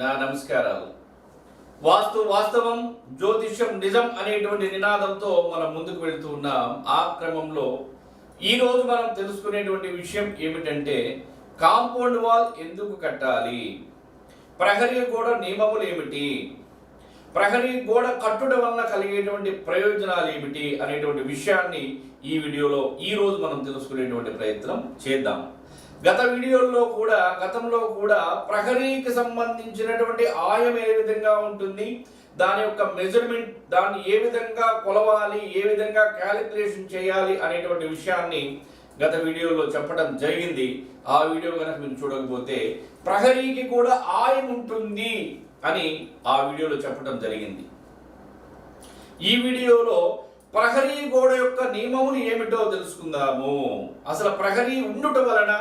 నా నమస్కారాలు. వాస్తవం, జ్యోతిష్యం నిజం అనేటువంటి నినాదంతో మనం ముందుకు వెళ్తూ ఉన్నాం. ఆ క్రమంలో ఈరోజు మనం తెలుసుకునేటువంటి విషయం ఏమిటంటే, కాంపౌండ్ వాల్ ఎందుకు కట్టాలి, ప్రహరీ గోడ నియమములు ఏమిటి, ప్రహరీ గోడ కట్టడం వలన కలిగేటువంటి ప్రయోజనాలు ఏమిటి అనేటువంటి విషయాన్ని ఈ వీడియోలో ఈరోజు మనం తెలుసుకునేటువంటి ప్రయత్నం చేద్దాం. గతంలో కూడా ప్రహరీకి సంబంధించినటువంటి ఆయం ఏ విధంగా ఉంటుంది, దాని యొక్క మెజర్మెంట్, దాన్ని ఏ విధంగా కొలవాలి, ఏ విధంగా క్యాలిక్యులేషన్ చేయాలి అనేటువంటి విషయాన్ని గత వీడియోలో చెప్పడం జరిగింది. ఆ వీడియో కనుక మీరు చూడకపోతే ప్రహరీకి కూడా ఆయం ఉంటుంది అని ఆ వీడియోలో చెప్పడం జరిగింది. ఈ వీడియోలో ప్రహరీ గోడ యొక్క నియమములు ఏమిటో తెలుసుకుందాము. అసలు ప్రహరీ ఉండుట వలన,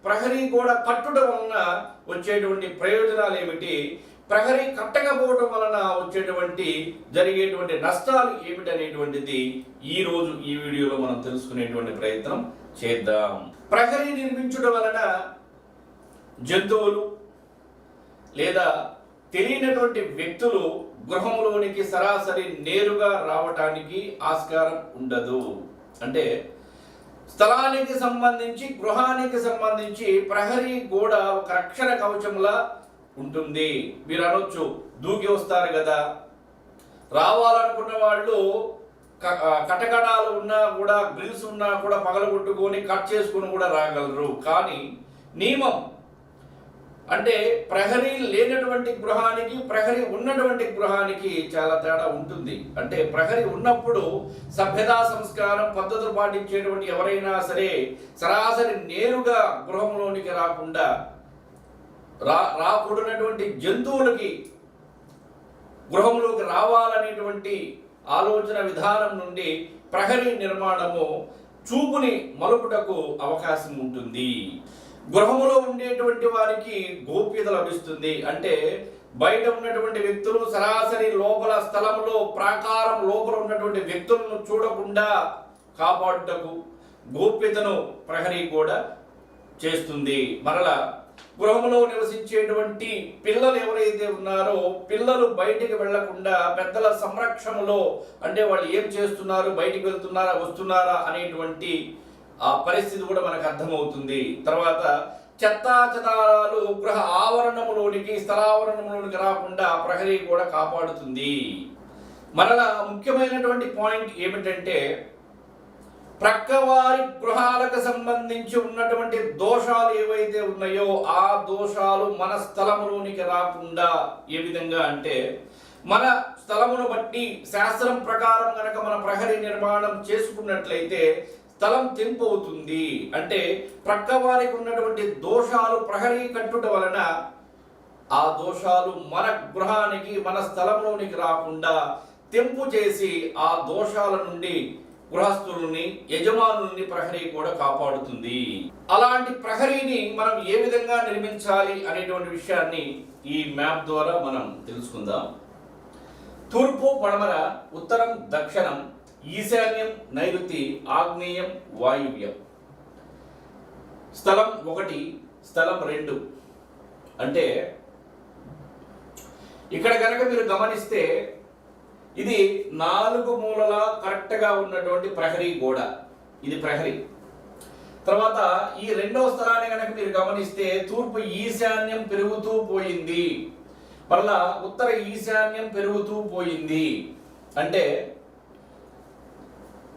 ప్రహరీ గోడ కట్టుట వలన వచ్చేటువంటి ప్రయోజనాలు ఏమిటి, ప్రహరీ కట్టకపోవడం వలన వచ్చేటువంటి జరిగేటువంటి నష్టాలు ఏమిటి అనేటువంటిది ఈరోజు ఈ వీడియోలో మనం తెలుసుకునేటువంటి ప్రయత్నం చేద్దాం. ప్రహరీ నిర్మించడం వలన జంతువులు లేదా తెలియనటువంటి వ్యక్తులు గృహంలోనికి సరాసరి నేరుగా రావటానికి ఆస్కారం ఉండదు. అంటే స్థలానికి సంబంధించి, గృహానికి సంబంధించి ప్రహరీ గోడ ఒక రక్షణ కవచంలా ఉంటుంది. మీరు అనొచ్చు, దూకి వస్తారు కదా, రావాలనుకున్న వాళ్ళు కటకటాలు ఉన్నా కూడా, గ్రిల్స్ ఉన్నా కూడా పగలగొట్టుకొని కట్ చేసుకుని కూడా రాగలరు. కానీ నియమం అంటే ప్రహరీ లేనటువంటి గృహానికి, ప్రహరీ ఉన్నటువంటి గృహానికి చాలా తేడా ఉంటుంది. అంటే ప్రహరీ ఉన్నప్పుడు సభ్యతా సంస్కారం పద్ధతులు పాటించేటువంటి ఎవరైనా సరే సరాసరి నేరుగా గృహంలోనికి రాకుండా, రాకూడనటువంటి జంతువులకి గృహంలోకి రావాలనేటువంటి ఆలోచన విధానం నుండి ప్రహరీ నిర్మాణము చూపుని మలుపుటకు అవకాశం ఉంటుంది. గృహములో ఉండేటువంటి వారికి గోప్యత లభిస్తుంది. అంటే బయట ఉన్నటువంటి వ్యక్తులు సరాసరి లోపల స్థలంలో, ప్రాకారం లోపల ఉన్నటువంటి వ్యక్తులను చూడకుండా కాపాడుటకు గోప్యతను ప్రహరీ కూడా చేస్తుంది. మరలా గృహంలో నివసించేటువంటి పిల్లలు ఎవరైతే ఉన్నారో, పిల్లలు బయటికి వెళ్లకుండా పెద్దల సంరక్షణలో, అంటే వాళ్ళు ఏం చేస్తున్నారు, బయటికి వెళ్తున్నారా, వస్తున్నారా అనేటువంటి ఆ పరిస్థితి కూడా మనకు అర్థమవుతుంది. తర్వాత చెత్తాచెదారాలు గృహ ఆవరణములోనికి, స్థలావరణములోనికి రాకుండా ప్రహరీ కూడా కాపాడుతుంది. మరలా ముఖ్యమైనటువంటి పాయింట్ ఏమిటంటే, ప్రక్కవారి గృహాలకు సంబంధించి ఉన్నటువంటి దోషాలు ఏవైతే ఉన్నాయో ఆ దోషాలు మన స్థలములోనికి రాకుండా ఏ విధంగా అంటే, మన స్థలమును బట్టి శాస్త్రం ప్రకారం కనుక మన ప్రహరీ నిర్మాణం చేసుకున్నట్లయితే స్థలం తెంపు అవుతుంది. అంటే ప్రక్క వారికి ఉన్నటువంటి దోషాలు ప్రహరీ కట్టుట వలన ఆ దోషాలు మన గృహానికి, మన స్థలంలోనికి రాకుండా తెంపు చేసి ఆ దోషాల నుండి గృహస్థులని, యజమానుల్ని ప్రహరీ కూడా కాపాడుతుంది. అలాంటి ప్రహరీని మనం ఏ విధంగా నిర్మించాలి అనేటువంటి విషయాన్ని ఈ మ్యాప్ ద్వారా మనం తెలుసుకుందాం. తూర్పు, పడమర, ఉత్తరం, దక్షిణం, ఈశాన్యం, నైరుతి, ఆగ్నేయం, వాయువ్యం. స్థలం 1, స్థలం 2. అంటే ఇక్కడ కనుక మీరు గమనిస్తే ఇది 4 మూలల కరెక్ట్గా ఉన్నటువంటి ప్రహరీ గోడ. ఇది ప్రహరీ. తర్వాత ఈ రెండవ స్థలాన్ని కనుక మీరు గమనిస్తే తూర్పు ఈశాన్యం పెరుగుతూ పోయింది, మళ్ళా ఉత్తర ఈశాన్యం పెరుగుతూ పోయింది. అంటే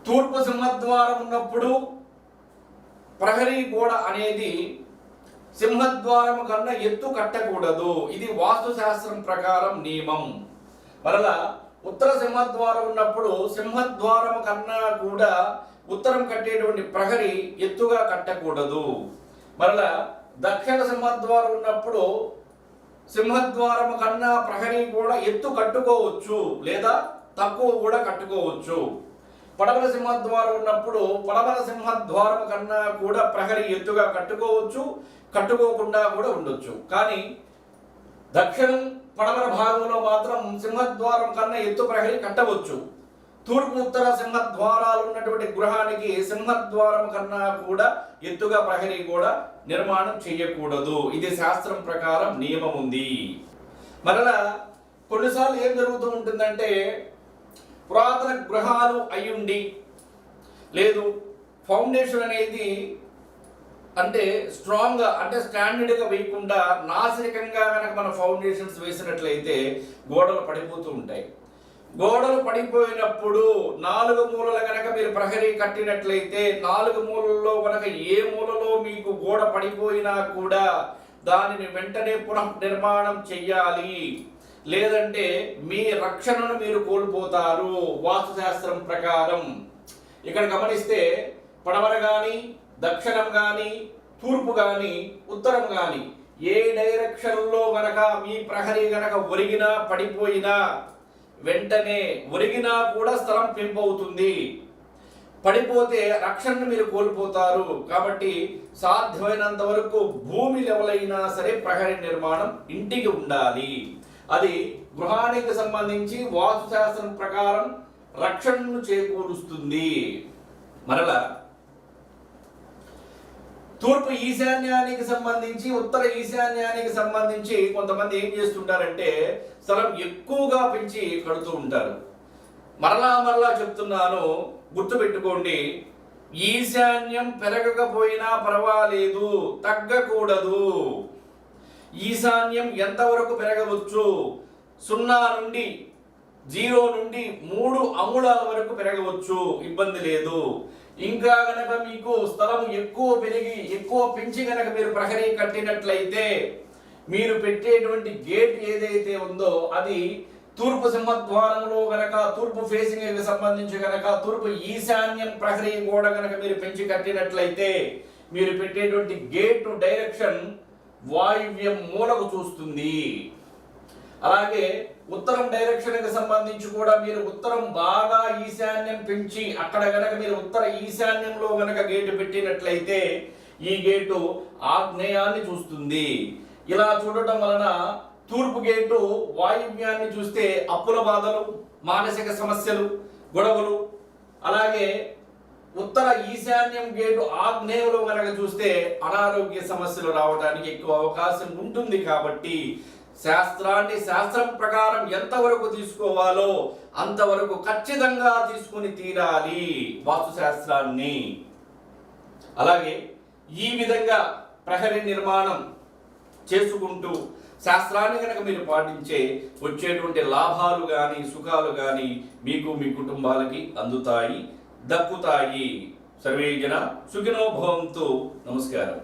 తూర్పు సింహద్వారం ఉన్నప్పుడు ప్రహరీ గోడ అనేది సింహద్వారం కన్నా ఎత్తు కట్టకూడదు. ఇది వాస్తు శాస్త్రం ప్రకారం నియమం. మరలా ఉత్తర సింహద్వారం ఉన్నప్పుడు సింహద్వారం కన్నా కూడా ఉత్తరం కట్టేటువంటి ప్రహరీ ఎత్తుగా కట్టకూడదు. మరలా దక్షిణ సింహద్వారం ఉన్నప్పుడు సింహద్వారం కన్నా ప్రహరీ కూడా ఎత్తు కట్టుకోవచ్చు లేదా తక్కువ కూడా కట్టుకోవచ్చు. పడమర సింహద్వారం ఉన్నప్పుడు పడమర సింహద్వారం కన్నా కూడా ప్రహరీ ఎత్తుగా కట్టుకోవచ్చు, కట్టుకోకుండా కూడా ఉండొచ్చు. కానీ దక్షిణం, పడమర భాగంలో మాత్రం సింహద్వారం కన్నా ఎత్తు ప్రహరీ కట్టవచ్చు. తూర్పు, ఉత్తర సింహద్వారాలు ఉన్నటువంటి గృహానికి సింహద్వారం కన్నా కూడా ఎత్తుగా ప్రహరీ కూడా నిర్మాణం చేయకూడదు. ఇది శాస్త్రం ప్రకారం నియమం ఉంది. మరలా కొన్నిసార్లు ఏం జరుగుతూ ఉంటుందంటే పురాతన గృహాలు అయ్యుండి లేదు ఫౌండేషన్ అనేది అంటే స్ట్రాంగ్గా అంటే స్టాండర్డ్గా వేయకుండా నాసిరకంగా కనుక మన ఫౌండేషన్స్ వేసినట్లయితే గోడలు పడిపోతూ ఉంటాయి. గోడలు పడిపోయినప్పుడు 4 మూలల కనుక మీరు ప్రహరీ కట్టినట్లయితే 4 మూలల్లో కనుక ఏ మూలలో మీకు గోడ పడిపోయినా కూడా దానిని వెంటనే పునఃనిర్మాణం చెయ్యాలి, లేదంటే మీ రక్షణను మీరు కోల్పోతారు వాస్తుశాస్త్రం ప్రకారం. ఇక్కడ గమనిస్తే పడమర కానీ దక్షిణం కానీ తూర్పు కానీ ఉత్తరం కానీ ఏ డైరెక్షన్లో గనక మీ ప్రహరీ గనక ఒరిగినా పడిపోయినా వెంటనే ఒరిగినా కూడా స్థలం పెంపవుతుంది, పడిపోతే రక్షణను మీరు కోల్పోతారు. కాబట్టి సాధ్యమైనంత వరకు భూమి లెవెల్ అయినా సరే ప్రహరీ నిర్మాణం ఇంటికి ఉండాలి. అది గృహానికి సంబంధించి వాస్తుశాస్త్రం ప్రకారం రక్షణను చేకూరుస్తుంది. మరలా తూర్పు ఈశాన్యానికి సంబంధించి ఉత్తర ఈశాన్యానికి సంబంధించి కొంతమంది ఏం చేస్తుంటారంటే స్థలం ఎక్కువగా పెంచి కడుతూ ఉంటారు. మరలా చెప్తున్నాను, గుర్తుపెట్టుకోండి, ఈశాన్యం పెరగకపోయినా పర్వాలేదు, తగ్గకూడదు. ఈశాన్యం ఎంతవరకు పెరగవచ్చు? 0 నుండి 3 అంగుళాల వరకు పెరగవచ్చు, ఇబ్బంది లేదు. ఇంకా గనక మీకు స్థలం ఎక్కువ పెంచి గనక మీరు ప్రహరీ కట్టినట్లయితే మీరు పెట్టేటువంటి గేట్ ఏదైతే ఉందో అది తూర్పు సింహద్వారంలో గనక తూర్పు ఫేసింగ్ సంబంధించి గనక తూర్పు ఈశాన్యం ప్రహరీ గోడ గనక మీరు పెంచి కట్టినట్లయితే మీరు పెట్టేటువంటి గేట్ డైరెక్షన్ వాయువ్యం మూలకు చూస్తుంది. అలాగే ఉత్తరం డైరెక్షన్కి సంబంధించి కూడా మీరు ఉత్తరం బాగా ఈశాన్యం పెంచి అక్కడ గనక మీరు ఉత్తర ఈశాన్యంలో గనక గేటు పెట్టినట్లయితే ఈ గేటు ఆగ్నేయాన్ని చూస్తుంది. ఇలా చూడటం వలన తూర్పు గేటు వాయువ్యాన్ని చూస్తే అప్పుల బాధలు, మానసిక సమస్యలు, గొడవలు, అలాగే ఉత్తర ఈశాన్యం గేటు ఆగ్నేయంలో కనుక చూస్తే అనారోగ్య సమస్యలు రావడానికి ఎక్కువ అవకాశం ఉంటుంది. కాబట్టి శాస్త్రం ప్రకారం ఎంతవరకు తీసుకోవాలో అంతవరకు ఖచ్చితంగా తీసుకుని తీరాలి వాస్తుశాస్త్రాన్ని. అలాగే ఈ విధంగా ప్రహరీ నిర్మాణం చేసుకుంటూ శాస్త్రాన్ని కనుక మీరు పాటించే వచ్చేటువంటి లాభాలు కానీ సుఖాలు కానీ మీకు మీ కుటుంబాలకి అందుతాయి, దక్కుతాయి. సర్వే జన సుఖినో భవంతు. నమస్కారం.